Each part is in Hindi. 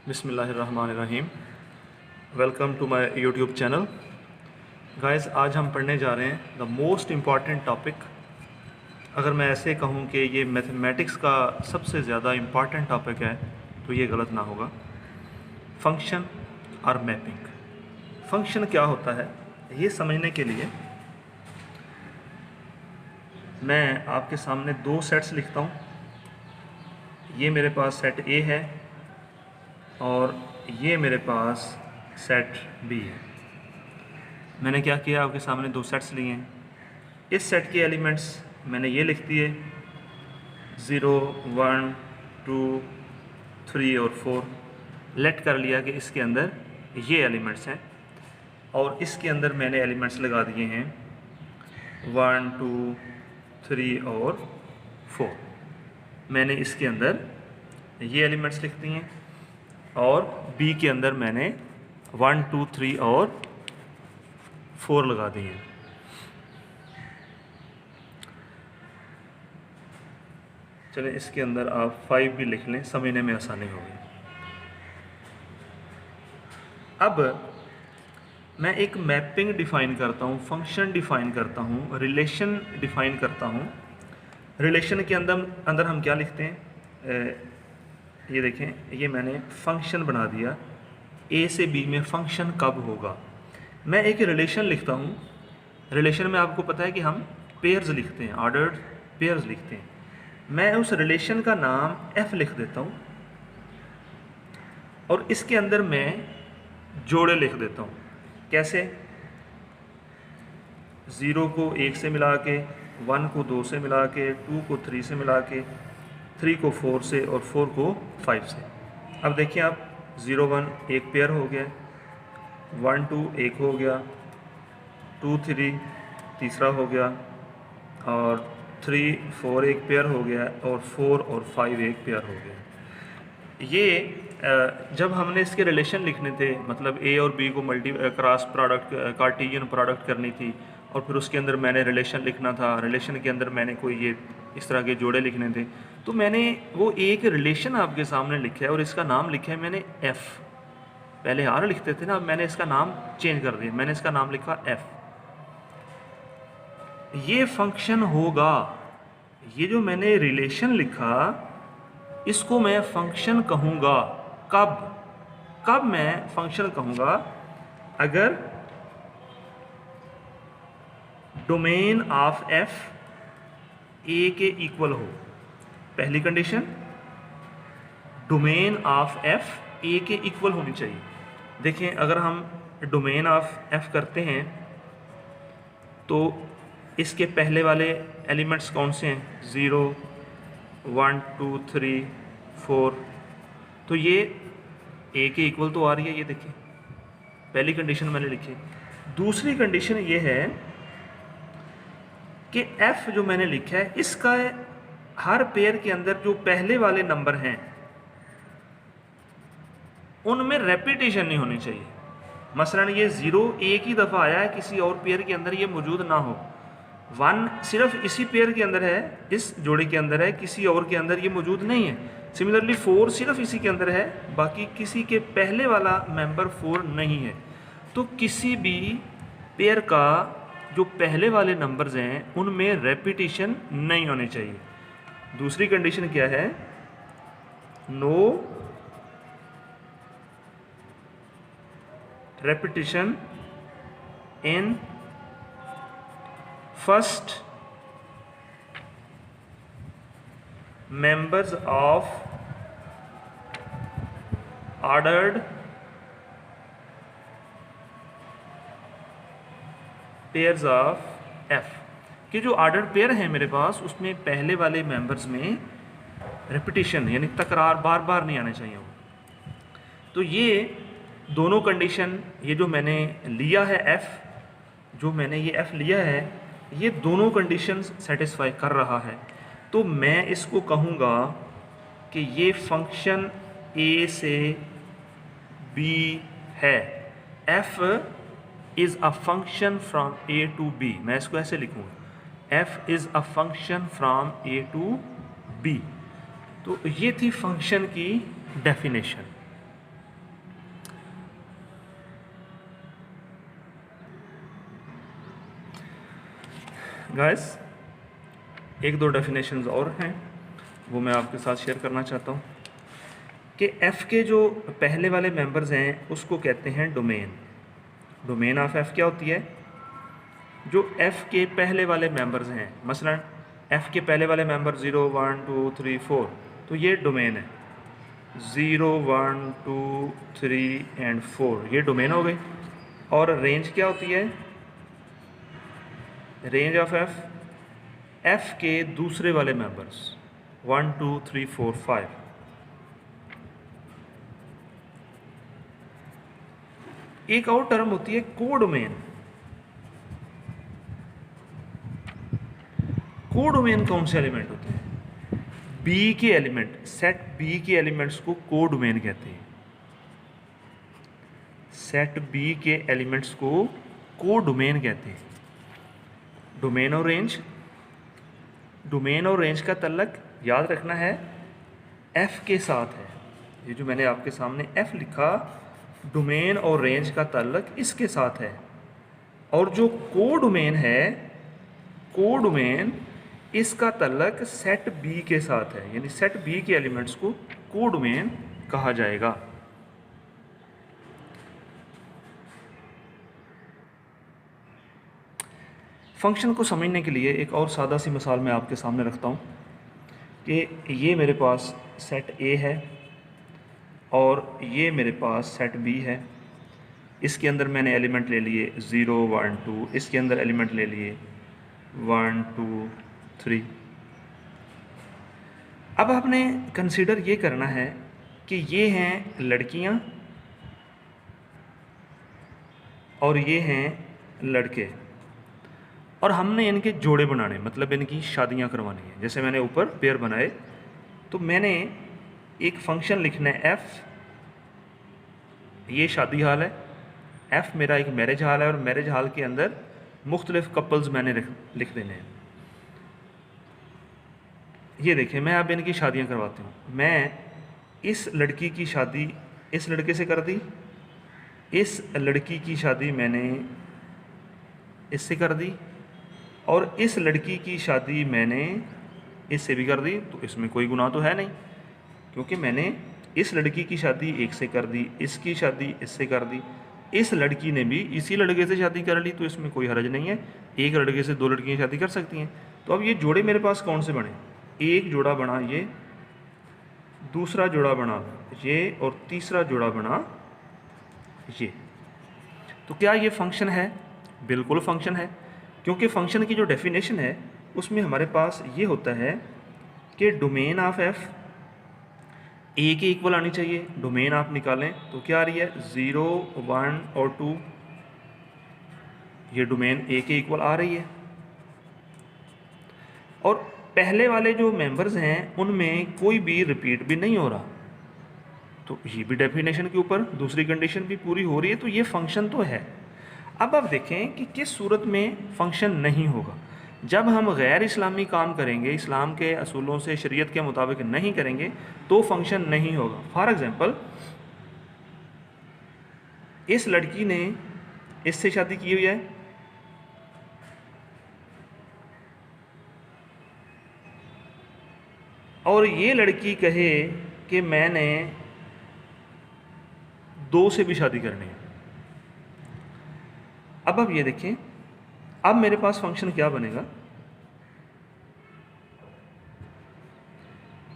बिस्मिल्लाहिर्रहमानिर्रहीम। Welcome to my YouTube channel. Guys, आज हम पढ़ने जा रहे हैं द मोस्ट इम्पॉर्टेंट टॉपिक। अगर मैं ऐसे कहूँ कि ये मैथमेटिक्स का सबसे ज़्यादा इम्पॉर्टेंट टॉपिक है तो ये गलत ना होगा। फंक्शन और मैपिंग। फंक्शन क्या होता है ये समझने के लिए मैं आपके सामने दो सेट्स लिखता हूँ। ये मेरे पास सेट ए है और ये मेरे पास सेट बी है। मैंने क्या किया, आपके सामने दो सेट्स लिए हैं। इस सेट के एलिमेंट्स मैंने ये लिख दिए 0, 1, 2, 3 और 4। लेट कर लिया कि इसके अंदर ये एलिमेंट्स हैं और इसके अंदर मैंने एलिमेंट्स लगा दिए हैं 1, 2, 3 और 4। मैंने इसके अंदर ये एलिमेंट्स लिख दिए हैं और बी के अंदर मैंने 1, 2, 3 और 4 लगा दिए हैं। चलें, इसके अंदर आप 5 भी लिख लें, समझने में आसानी होगी। अब मैं एक मैपिंग डिफ़ाइन करता हूँ, फंक्शन डिफ़ाइन करता हूँ, रिलेशन डिफ़ाइन करता हूँ। रिलेशन के अंदर हम क्या लिखते हैं, ये देखें, ये मैंने फंक्शन बना दिया। ए से बी में फंक्शन कब होगा। मैं एक रिलेशन लिखता हूँ। रिलेशन में आपको पता है कि हम पेयर्स लिखते हैं, ऑर्डर्ड पेयर्स लिखते हैं। मैं उस रिलेशन का नाम एफ लिख देता हूँ और इसके अंदर मैं जोड़े लिख देता हूँ। कैसे? 0 को 1 से मिला के, 1 को 2 से मिला के, 2 को 3 से मिला के, 3 को 4 से और 4 को 5 से। अब देखिए आप, 0, 1 एक पेयर हो गया, 1, 2 एक हो गया, 2, 3 तीसरा हो गया और 3, 4 एक पेयर हो गया और 4 और 5 एक पेयर हो गया। ये जब हमने इसके रिलेशन लिखने थे, मतलब ए और बी को क्रॉस प्रोडक्ट, कार्टेशियन प्रोडक्ट करनी थी और फिर उसके अंदर मैंने रिलेशन लिखना था। रिलेशन के अंदर मैंने कोई ये इस तरह के जोड़े लिखने थे, तो मैंने वो एक रिलेशन आपके सामने लिखा है और इसका नाम लिखा है मैंने एफ़। पहले आर लिखते थे ना, अब मैंने इसका नाम चेंज कर दिया, मैंने इसका नाम लिखा एफ़। ये फंक्शन होगा। ये जो मैंने रिलेशन लिखा इसको मैं फंक्शन कहूँगा। कब मैं फंक्शन कहूँगा? अगर डोमेन ऑफ एफ ए के इक्वल हो। पहली condition, domain of F A के इक्वल होनी चाहिए। देखें, अगर हम डोमेन ऑफ एफ करते हैं तो इसके पहले वाले एलिमेंट्स कौन से हैं? 0, 1, 2, 3, 4। तो ये ए के इक्वल तो आ रही है, ये देखिए, पहली कंडीशन मैंने लिखी। दूसरी कंडीशन ये है कि एफ जो मैंने लिखा है इसका हर पेयर के अंदर जो पहले वाले नंबर हैं उनमें रेपिटेशन नहीं होनी चाहिए। मसलन ये 0 एक ही दफ़ा आया है, किसी और पेयर के अंदर ये मौजूद ना हो। 1 सिर्फ इसी पेयर के अंदर है, इस जोड़े के अंदर है, किसी और के अंदर ये मौजूद नहीं है। सिमिलरली 4 सिर्फ इसी के अंदर है, बाकी किसी के पहले वाला मेंबर 4 नहीं है। तो किसी भी पेयर का जो पहले वाले नंबर्स हैं उनमें रेपिटेशन नहीं होनी चाहिए। दूसरी कंडीशन क्या है? No repetition in first members of ordered pairs of f। कि जो ऑर्डर पेयर है मेरे पास उसमें पहले वाले मेंबर्स में रिपीटिशन यानी तकरार बार बार नहीं आने चाहिए। तो ये दोनों कंडीशन, ये जो मैंने लिया है f, जो मैंने ये f लिया है, ये दोनों कंडीशंस सेटिस्फाई कर रहा है। तो मैं इसको कहूँगा कि ये फंक्शन ए से बी है। f is a function from A to B. मैं इसको ऐसे लिखूँगा, f is a function from A to B. तो ये थी फंक्शन की डेफिनेशन। गाइस एक दो डेफिनेशंस और हैं वो मैं आपके साथ शेयर करना चाहता हूँ कि एफ़ के जो पहले वाले मेंबर्स हैं उसको कहते हैं डोमेन। डोमेन ऑफ एफ़ क्या होती है? जो एफ़ के पहले वाले मेंबर्स हैं, मसलन एफ़ के पहले वाले मेंबर 0 1 2 3 4, तो ये डोमेन है। 0 1 2 3 एंड 4 ये डोमेन हो गई। और रेंज क्या होती है? रेंज ऑफ एफ़ के दूसरे वाले मेंबर्स 1 2 3 4 5। एक और टर्म होती है कोडोमेन। कोडोमेन कौन से एलिमेंट होते हैं? बी के एलिमेंट, सेट बी के एलिमेंट्स को कोडोमेन कहते हैं। सेट बी के एलिमेंट्स को कोडोमेन कहते हैं। डोमेन और रेंज, डोमेन और रेंज का तल्लक याद रखना है एफ के साथ है। ये जो मैंने आपके सामने एफ लिखा, डोमेन और रेंज का तल्लक इसके साथ है। और जो कोडोमेन है, कोडोमेन इसका तल्लक सेट बी के साथ है, यानी सेट बी के एलिमेंट्स को कोडोमेन कहा जाएगा। फंक्शन को समझने के लिए एक और सादा सी मिसाल मैं आपके सामने रखता हूँ कि ये मेरे पास सेट ए है और ये मेरे पास सेट बी है। इसके अंदर मैंने एलिमेंट ले लिए 0 1 2, इसके अंदर एलिमेंट ले लिए 1 2 3। अब आपने कंसीडर ये करना है कि ये हैं लड़कियां और ये हैं लड़के, और हमने इनके जोड़े बनाने, मतलब इनकी शादियां करवानी है। जैसे मैंने ऊपर पेयर बनाए, तो मैंने एक फंक्शन लिखना है एफ़, ये शादी हाल है, एफ़ मेरा एक मैरिज हाल है, और मैरिज हाल के अंदर मुख्तलिफ कपल्स मैंने लिख देने हैं। ये देखें, मैं अब इनकी शादियां करवाती हूँ। मैं इस लड़की की शादी इस लड़के से कर दी, इस लड़की की शादी मैंने इससे कर दी, और इस लड़की की शादी मैंने इससे भी कर दी। तो इसमें कोई गुनाह तो है नहीं, क्योंकि मैंने इस लड़की की शादी एक से कर दी, इसकी शादी इससे कर दी, इस लड़की ने भी इसी लड़के से शादी कर ली, तो इसमें कोई हर्ज नहीं है। एक लड़के से दो लड़कियां शादी कर सकती हैं। तो अब ये जोड़े मेरे पास कौन से बने? एक जोड़ा बना ये, दूसरा जोड़ा बना ये, और तीसरा जोड़ा बना ये। तो क्या ये फंक्शन है? बिल्कुल फंक्शन है, क्योंकि फंक्शन की जो डेफिनेशन है उसमें हमारे पास ये होता है कि डोमेन ऑफ एफ ए के इक्वल आनी चाहिए। डोमेन आप निकालें तो क्या आ रही है? 0 1 और 2, ये डोमेन ए के इक्वल आ रही है। और पहले वाले जो मेंबर्स हैं उनमें कोई भी रिपीट भी नहीं हो रहा, तो ये भी डेफिनेशन के ऊपर दूसरी कंडीशन भी पूरी हो रही है, तो ये फंक्शन तो है। अब आप देखें कि किस सूरत में फंक्शन नहीं होगा। जब हम गैर इस्लामी काम करेंगे, इस्लाम के असूलों से शरीयत के मुताबिक नहीं करेंगे, तो फंक्शन नहीं होगा। फॉर एग्जांपल, इस लड़की ने इससे शादी की हुई है, और ये लड़की कहे कि मैंने 2 से भी शादी करनी है। अब आप ये देखें, अब मेरे पास फंक्शन क्या बनेगा?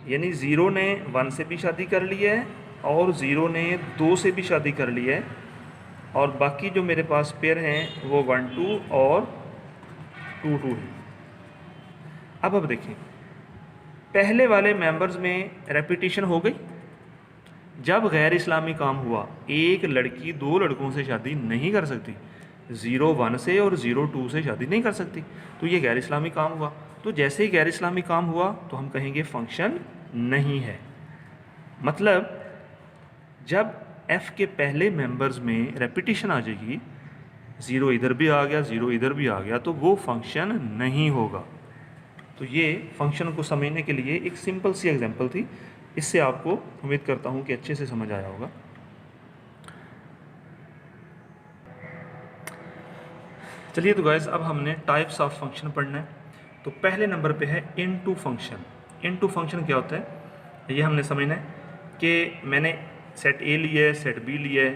यानी 0 ने 1 से भी शादी कर ली है, और 0 ने 2 से भी शादी कर ली है, और बाकी जो मेरे पास पेयर हैं वो 1 2 और 2 2 है। अब देखें, पहले वाले मेंबर्स में रेपिटेशन हो गई। जब गैर इस्लामी काम हुआ, एक लड़की 2 लड़कों से शादी नहीं कर सकती, 0 1 से और 0 2 से शादी नहीं कर सकती, तो ये गैर इस्लामी काम हुआ। तो जैसे ही गैर इस्लामी काम हुआ तो हम कहेंगे फंक्शन नहीं है। मतलब जब एफ़ के पहले मेंबर्स में रेपिटेशन आ जाएगी, 0 इधर भी आ गया, 0 इधर भी आ गया, तो वो फंक्शन नहीं होगा। तो ये फंक्शन को समझने के लिए एक सिंपल सी एग्जांपल थी। इससे आपको उम्मीद करता हूँ कि अच्छे से समझ आया होगा। चलिए तो गाइस अब हमने टाइप्स ऑफ फंक्शन पढ़ना है। तो पहले नंबर पे है इनटू फंक्शन। इनटू फंक्शन क्या होता है ये हमने समझना है कि मैंने सेट ए लिया है, सेट बी लिया है,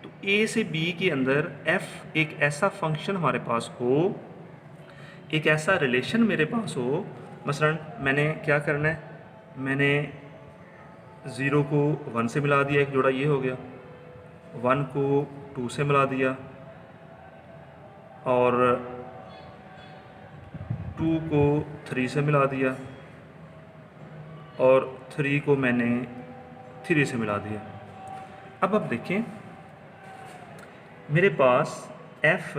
तो ए से बी के अंदर एफ एक ऐसा फंक्शन हमारे पास हो, एक ऐसा रिलेशन मेरे पास हो। मसलन मैंने क्या करना है, मैंने 0 को 1 से मिला दिया, एक जोड़ा ये हो गया, 1 को 2 से मिला दिया और 2 को 3 से मिला दिया और 3 को मैंने 3 से मिला दिया। अब देखें मेरे पास f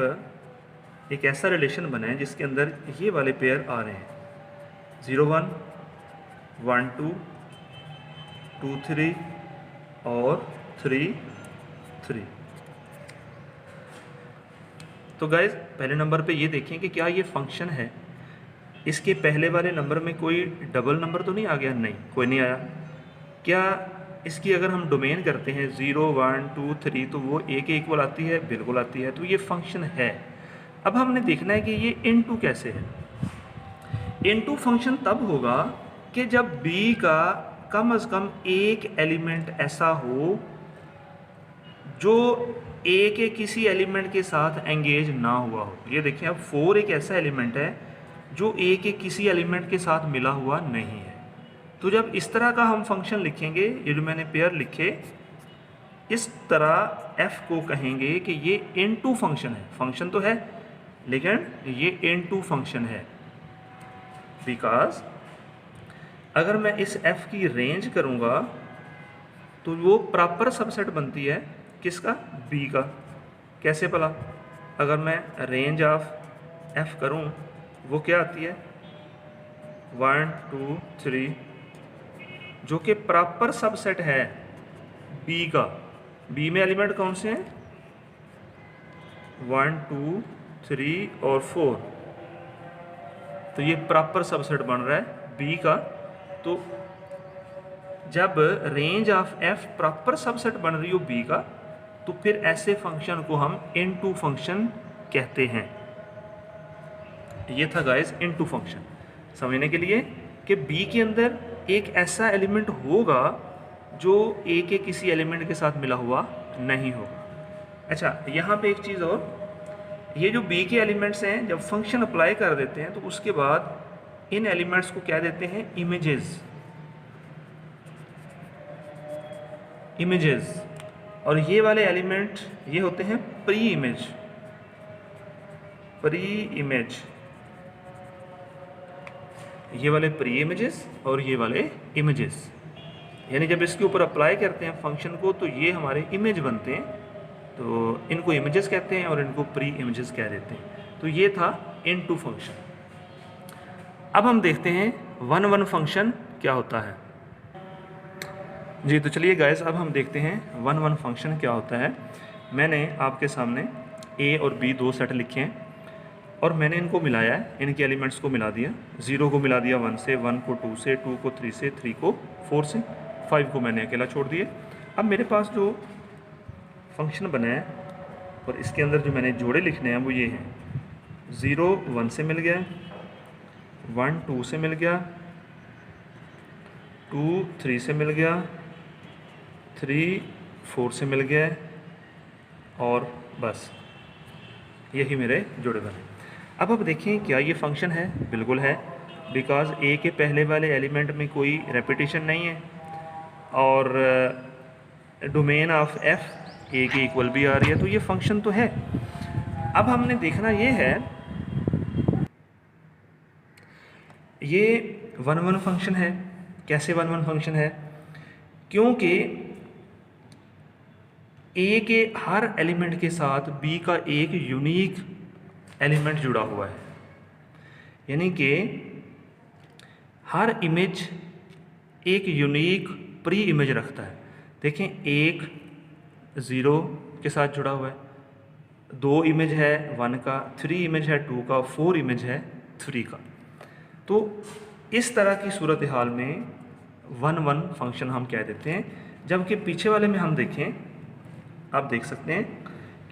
एक ऐसा रिलेशन बना है जिसके अंदर ये वाले पेयर आ रहे हैं, 0 1 1 2 2 3 और 3 3। तो गाइज पहले नंबर पे ये देखें कि क्या ये फंक्शन है। इसके पहले वाले नंबर में कोई डबल नंबर तो नहीं आ गया? नहीं, कोई नहीं आया। क्या इसकी अगर हम डोमेन करते हैं 0 1 2 3 तो वो a के इक्वल आती है? बिल्कुल आती है। तो ये फंक्शन है। अब हमने देखना है कि ये इनटू कैसे है। इनटू फंक्शन तब होगा कि जब b का कम से कम एक एलिमेंट ऐसा हो जो a के किसी एलिमेंट के साथ एंगेज ना हुआ हो। ये देखिए अब 4 एक ऐसा एलिमेंट है जो a के किसी एलिमेंट के साथ मिला हुआ नहीं है। तो जब इस तरह का हम फंक्शन लिखेंगे, ये जो मैंने पेयर लिखे, इस तरह f को कहेंगे कि ये इनटू फंक्शन है। फंक्शन तो है लेकिन ये इनटू फंक्शन है, बिकॉज अगर मैं इस f की रेंज करूँगा तो वो प्रॉपर सबसेट बनती है किसका? b का। कैसे भला? अगर मैं रेंज ऑफ f करूँ वो क्या आती है? 1 2 3, जो कि प्रॉपर सबसेट है b का। b में एलिमेंट कौन से हैं? 1 2 3 और 4। तो ये प्रॉपर सबसेट बन रहा है b का। तो जब range of f proper subset बन रही हो b का तो फिर ऐसे फंक्शन को हम इनटू फंक्शन कहते हैं। ये था गाइस इनटू फंक्शन। समझने के लिए कि b के अंदर एक ऐसा एलिमेंट होगा जो a के किसी एलिमेंट के साथ मिला हुआ नहीं होगा। अच्छा, यहाँ पे एक चीज़ और, ये जो b के एलिमेंट्स हैं जब फंक्शन अप्लाई कर देते हैं तो उसके बाद इन एलिमेंट्स को क्या देते हैं? इमेजेस। और ये वाले एलिमेंट ये होते हैं प्री इमेज। ये वाले प्री इमेजेस और ये वाले इमेजेस, यानी जब इसके ऊपर अप्लाई करते हैं फंक्शन को तो ये हमारे इमेज बनते हैं। तो इनको इमेजेस कहते हैं और इनको प्री इमेजेस कह देते हैं। तो ये था इनटू फंक्शन। अब हम देखते हैं 1 1 फंक्शन क्या होता है। जी तो चलिए गाइस अब हम देखते हैं 1 1 फंक्शन क्या होता है। मैंने आपके सामने a और b दो सेट लिखे हैं और मैंने इनको मिलाया है, इनके एलिमेंट्स को मिला दिया। 0 को मिला दिया 1 से, 1 को 2 से, 2 को 3 से, 3 को 4 से, 5 को मैंने अकेला छोड़ दिए। अब मेरे पास जो फंक्शन बना है और इसके अंदर जो मैंने जोड़े लिखने हैं वो ये हैं, 0 1 से मिल गया, 1 2 से मिल गया, 2 3 से मिल गया, 3 4 से मिल गया और बस यही मेरे जोड़े बने। अब देखें क्या ये फंक्शन है? बिल्कुल है, बिकॉज a के पहले वाले एलिमेंट में कोई रेपिटेशन नहीं है और डोमेन ऑफ f a के इक्वल भी आ रही है, तो ये फंक्शन तो है। अब हमने देखना ये है, ये 1 1 फंक्शन है। कैसे 1 1 फंक्शन है? क्योंकि a के हर एलिमेंट के साथ b का एक यूनिक एलिमेंट जुड़ा हुआ है, यानी कि हर इमेज एक यूनिक प्री इमेज रखता है। देखें, एक 0 के साथ जुड़ा हुआ है, 2 इमेज है 1 का, 3 इमेज है 2 का, 4 इमेज है 3 का। तो इस तरह की सूरत हाल में 1 1 फंक्शन हम कह देते हैं। जबकि पीछे वाले में हम देखें, आप देख सकते हैं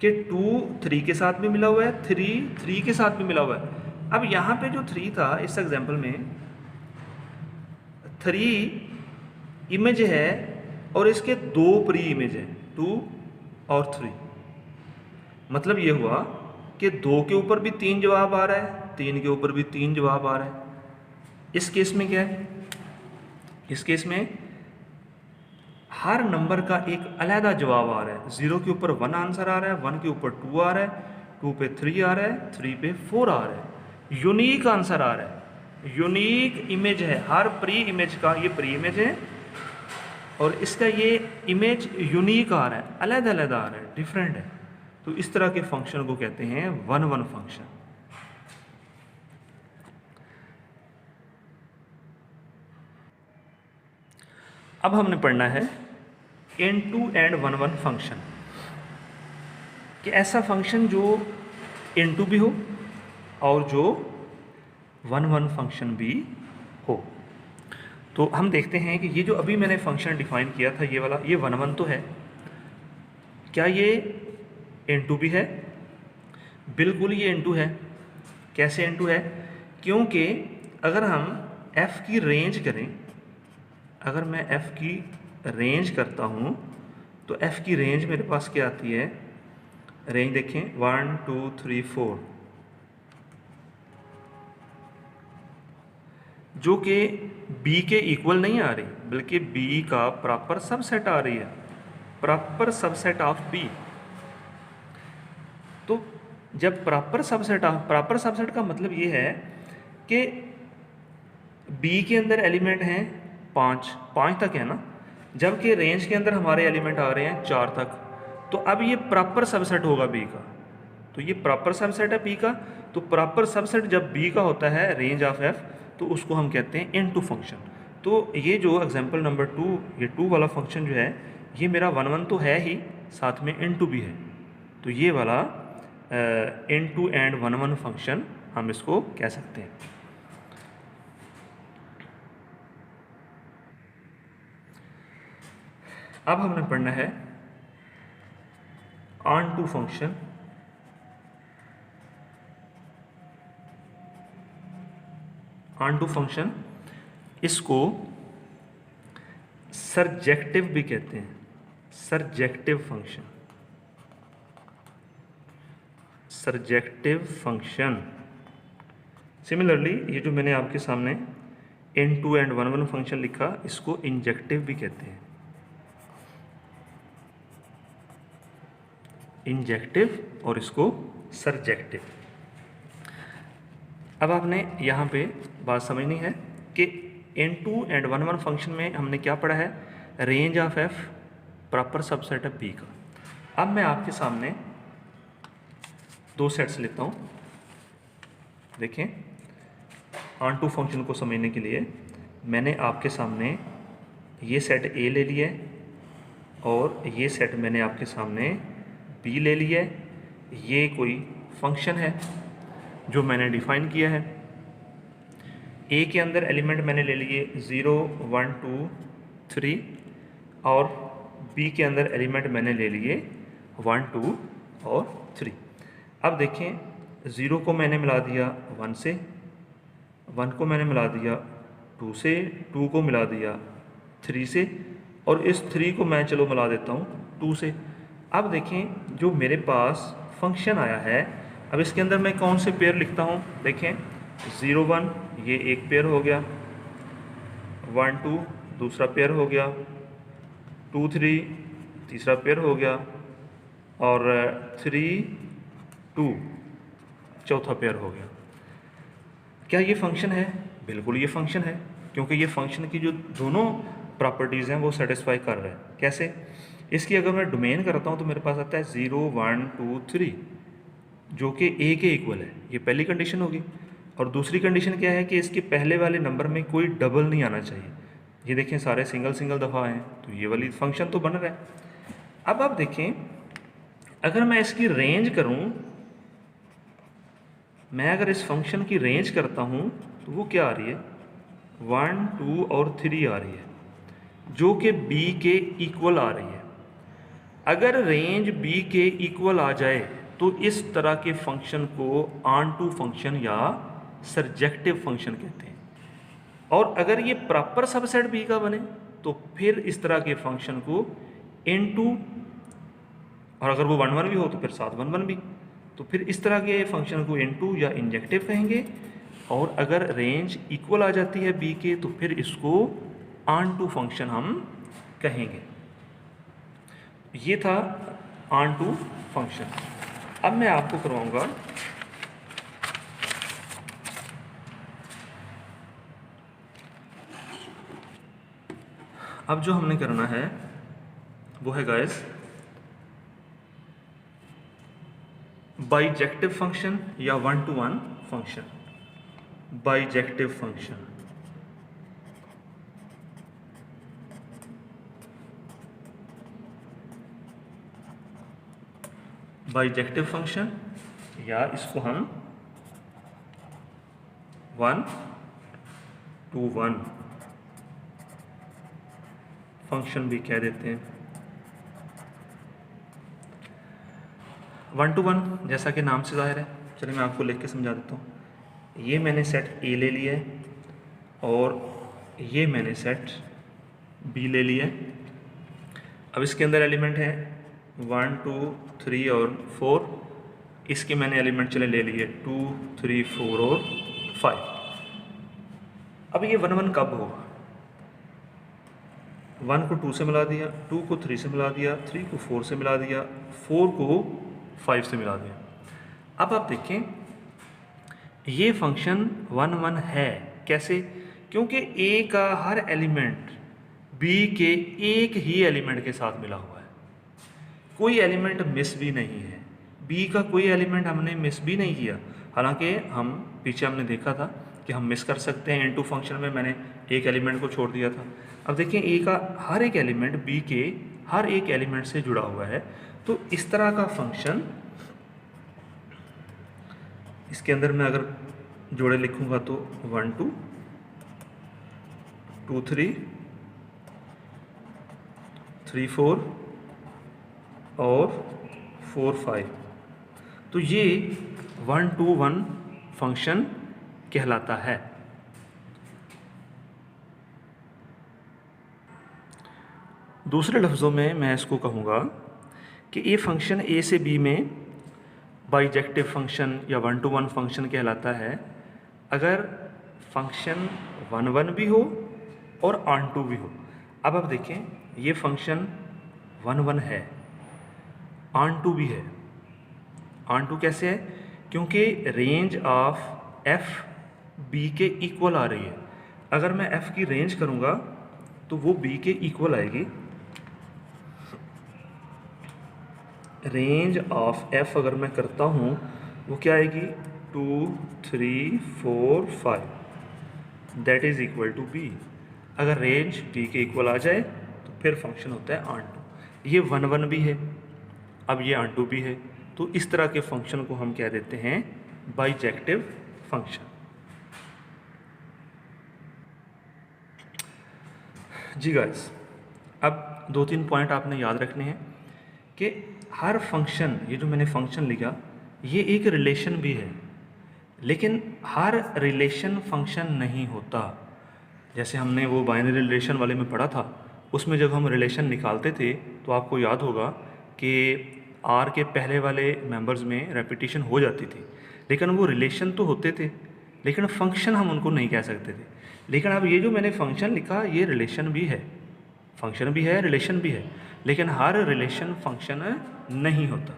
कि 2 3 के साथ भी मिला हुआ है, 3 3 के साथ भी मिला हुआ है। अब यहाँ पे जो 3 था इस एग्जाम्पल में 3 इमेज है और इसके 2 प्री इमेज है, 2 और 3। मतलब ये हुआ कि 2 के ऊपर भी 3 जवाब आ रहा है, 3 के ऊपर भी 3 जवाब आ रहा है। इस केस में क्या है, इस केस में हर नंबर का एक अलहदा जवाब आ रहा है। 0 के ऊपर 1 आंसर आ रहा है, 1 के ऊपर 2 आ रहा है, 2 पे 3 आ रहा है, 3 पे 4 आ रहा है। यूनिक आंसर आ रहा है, यूनिक इमेज है। हर प्री इमेज का, ये प्री इमेज है और इसका ये इमेज यूनिक आ रहा है, अलहदा अलहदा आ रहा है, डिफरेंट है। तो इस तरह के फंक्शन को कहते हैं 1-1 फंक्शन। अब हमने पढ़ना है N2 एंड 1-1 फंक्शन, कि ऐसा फंक्शन जो N2 भी हो और जो 1-1 फंक्शन भी हो। तो हम देखते हैं कि ये जो अभी मैंने फंक्शन डिफाइन किया था, ये वाला, ये 1-1 तो है, क्या ये N2 भी है? बिल्कुल ये N2 है। कैसे N2 है? क्योंकि अगर हम f की रेंज करें, अगर मैं f की रेंज करता हूँ तो f की रेंज मेरे पास क्या आती है? रेंज देखें, 1 2 3 4, जो कि b के इक्वल नहीं आ रही, बल्कि b का प्रॉपर सबसेट आ रही है, प्रॉपर सबसेट ऑफ b। तो जब प्रॉपर सबसेट का मतलब ये है कि b के अंदर एलिमेंट हैं 5 तक है ना, जबकि रेंज के अंदर हमारे एलिमेंट आ रहे हैं 4 तक। तो अब ये प्रॉपर सबसेट होगा b का, तो ये प्रॉपर सबसेट है b का। तो प्रॉपर सबसेट जब b का होता है रेंज ऑफ f, तो उसको हम कहते हैं N2 फंक्शन। तो ये जो एग्जांपल नंबर 2, ये 2 वाला फंक्शन जो है, ये मेरा 1-1 तो है ही, साथ में N2 भी है। तो ये वाला N2 एंड 1-1 फंक्शन हम इसको कह सकते हैं। अब हमने पढ़ना है ON2 फंक्शन। ON2 फंक्शन, इसको सरजेक्टिव भी कहते हैं, सरजेक्टिव फंक्शन, सरजेक्टिव फंक्शन। सिमिलरली ये जो मैंने आपके सामने N2 एंड 1-1 फंक्शन लिखा, इसको इंजेक्टिव भी कहते हैं, इंजेक्टिव, और इसको सरजेक्टिव। अब आपने यहाँ पे बात समझनी है कि N2 एंड 1-1 फंक्शन में हमने क्या पढ़ा है? Range of f proper subset है b का। अब मैं आपके सामने 2 सेट्स लेता हूँ। देखें, ON2 फंक्शन को समझने के लिए मैंने आपके सामने ये सेट a ले लिया है और ये सेट मैंने आपके सामने b ले लिया है। ये कोई फंक्शन है जो मैंने डिफाइन किया है। a के अंदर एलिमेंट मैंने ले लिए 0 1 2 3 और b के अंदर एलिमेंट मैंने ले लिए 1 2 और 3। अब देखें, 0 को मैंने मिला दिया 1 से, 1 को मैंने मिला दिया 2 से, 2 को मिला दिया 3 से, और इस 3 को मैं चलो मिला देता हूँ 2 से। अब देखें जो मेरे पास फंक्शन आया है, अब इसके अंदर मैं कौन से पेयर लिखता हूँ? देखें, 0 1 ये एक पेयर हो गया, 1 2 दूसरा पेयर हो गया, 2 3 तीसरा पेयर हो गया, और 3 2 चौथा पेयर हो गया। क्या ये फंक्शन है? बिल्कुल ये फंक्शन है, क्योंकि ये फंक्शन की जो दोनों प्रॉपर्टीज़ हैं वो सेटिस्फाई कर रहे हैं। कैसे? इसकी अगर मैं डोमेन करता हूँ तो मेरे पास आता है 0 1 2 3, जो कि a के इक्वल है। ये पहली कंडीशन होगी। और दूसरी कंडीशन क्या है कि इसके पहले वाले नंबर में कोई डबल नहीं आना चाहिए। ये देखें, सारे सिंगल सिंगल दफ़ा हैं, तो ये वाली फंक्शन तो बन रहा है। अब आप देखें, अगर मैं इसकी रेंज करूं, मैं अगर इस फंक्शन की रेंज करता हूं तो वो क्या आ रही है? 1 2 और 3 आ रही है, जो कि b के इक्वल आ रही है। अगर रेंज बी के इक्वल आ जाए तो इस तरह के फंक्शन को ऑन टू फंक्शन या सरजेक्टिव फंक्शन कहते हैं। और अगर ये प्रॉपर सबसेट बी का बने तो फिर इस तरह के फंक्शन को इनटू, और अगर वो 1 1 भी हो तो फिर साथ 1 1 भी, तो फिर इस तरह के फंक्शन को इनटू या इंजेक्टिव कहेंगे। और अगर रेंज इक्वल आ जाती है बी के तो फिर इसको ऑन टू फंक्शन हम कहेंगे। ये था ऑन टू फंक्शन। अब मैं आपको करवाऊंगा अब जो हमने करना है वो है गाइस बाइजेक्टिव फंक्शन या 1 to 1 function. Bijective function, bijective function या इसको हम 1 to 1 फंक्शन भी कह देते हैं। 1 to 1 जैसा कि नाम से जाहिर है, चलिए मैं आपको लिख के समझा देता हूँ। ये मैंने सेट ए ले लिया है और ये मैंने सेट बी ले लिया है। अब इसके अंदर एलिमेंट हैं 1 2 3 और 4। इसके मैंने एलिमेंट चले ले लिए 2 3 4 और 5। अब ये 1 1 कब होगा? 1 को 2 से मिला दिया, 2 को 3 से मिला दिया, 3 को 4 से मिला दिया, 4 को 5 से मिला दिया। अब आप देखें ये फंक्शन 1 1 है। कैसे? क्योंकि ए का हर एलिमेंट बी के एक ही एलिमेंट के साथ मिला हुआ है, कोई एलिमेंट मिस भी नहीं है। बी का कोई एलिमेंट हमने मिस भी नहीं किया। हालांकि हम पीछे हमने देखा था कि हम मिस कर सकते हैं। इनटू फंक्शन में मैंने एक एलिमेंट को छोड़ दिया था। अब देखिए ए का हर एक एलिमेंट बी के हर एक एलिमेंट से जुड़ा हुआ है। तो इस तरह का फंक्शन इसके अंदर मैं अगर जोड़े लिखूंगा तो 1 2 2 3 3 4 और 4 5, तो ये 1 to 1 फंक्शन कहलाता है। दूसरे लफ्ज़ों में मैं इसको कहूँगा कि ये फंक्शन ए से बी में बाइजेक्टिव फंक्शन या 1 to 1 फंक्शन कहलाता है अगर फंक्शन 1 1 भी हो और ऑन टू भी हो। अब आप देखें ये फंक्शन 1 1 है, ऑन टू भी है। ऑन टू कैसे है? क्योंकि रेंज ऑफ एफ बी के इक्वल आ रही है। अगर मैं एफ की रेंज करूँगा तो वो बी के इक्वल आएगी। रेंज ऑफ एफ अगर मैं करता हूँ वो क्या आएगी? 2 3 4 5 that is equal to B. अगर रेंज बी के इक्वल आ जाए तो फिर फंक्शन होता है ऑन टू। ये 1 1 भी है, अब ये ऑन टू भी है, तो इस तरह के फंक्शन को हम कह देते हैं बाइजेक्टिव फंक्शन। जी गाइस, अब 2-3 पॉइंट आपने याद रखने हैं कि हर फंक्शन, ये जो मैंने फंक्शन लिखा ये एक रिलेशन भी है, लेकिन हर रिलेशन फंक्शन नहीं होता। जैसे हमने वो बाइनरी रिलेशन वाले में पढ़ा था, उसमें जब हम रिलेशन निकालते थे तो आपको याद होगा कि आर के पहले वाले मेंबर्स में रेपिटेशन हो जाती थी, लेकिन वो रिलेशन तो होते थे, लेकिन फंक्शन हम उनको नहीं कह सकते थे। लेकिन अब ये जो मैंने फंक्शन लिखा ये रिलेशन भी है, फंक्शन भी है, रिलेशन भी है, लेकिन हर रिलेशन फंक्शन नहीं होता।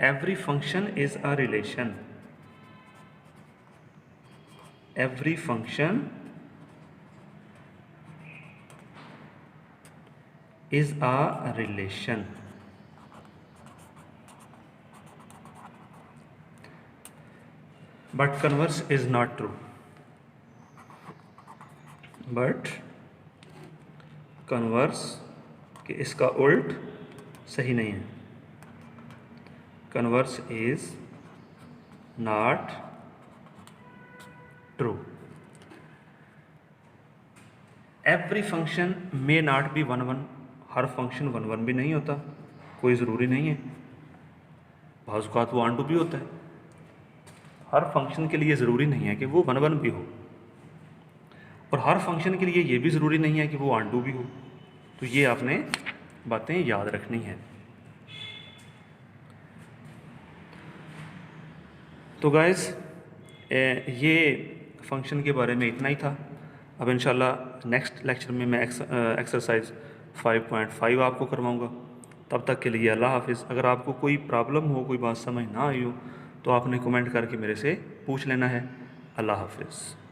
Every function is a relation, every function is a relation, but converse is not true, but converse कि इसका उल्ट सही नहीं है। converse is not true. Every function may not be 1 1 her function 1 1 भी नहीं होता, कोई ज़रूरी नहीं है, बाज़ औक़ात वो अनडू भी होता है। हर फंक्शन के लिए ज़रूरी नहीं है कि वो 1 1 भी हो, और हर फंक्शन के लिए ये भी ज़रूरी नहीं है कि वो अनडू भी हो। तो ये आपने बातें याद रखनी है। तो गाइस ये फंक्शन के बारे में इतना ही था। अब इंशाल्लाह नेक्स्ट लेक्चर में मैं एक्सरसाइज 5.5 आपको करवाऊँगा। तब तक के लिए अल्लाह हाफिज़। अगर आपको कोई प्रॉब्लम हो, कोई बात समझ ना आई हो, तो आपने कमेंट करके मेरे से पूछ लेना है। अल्लाह हाफिज़।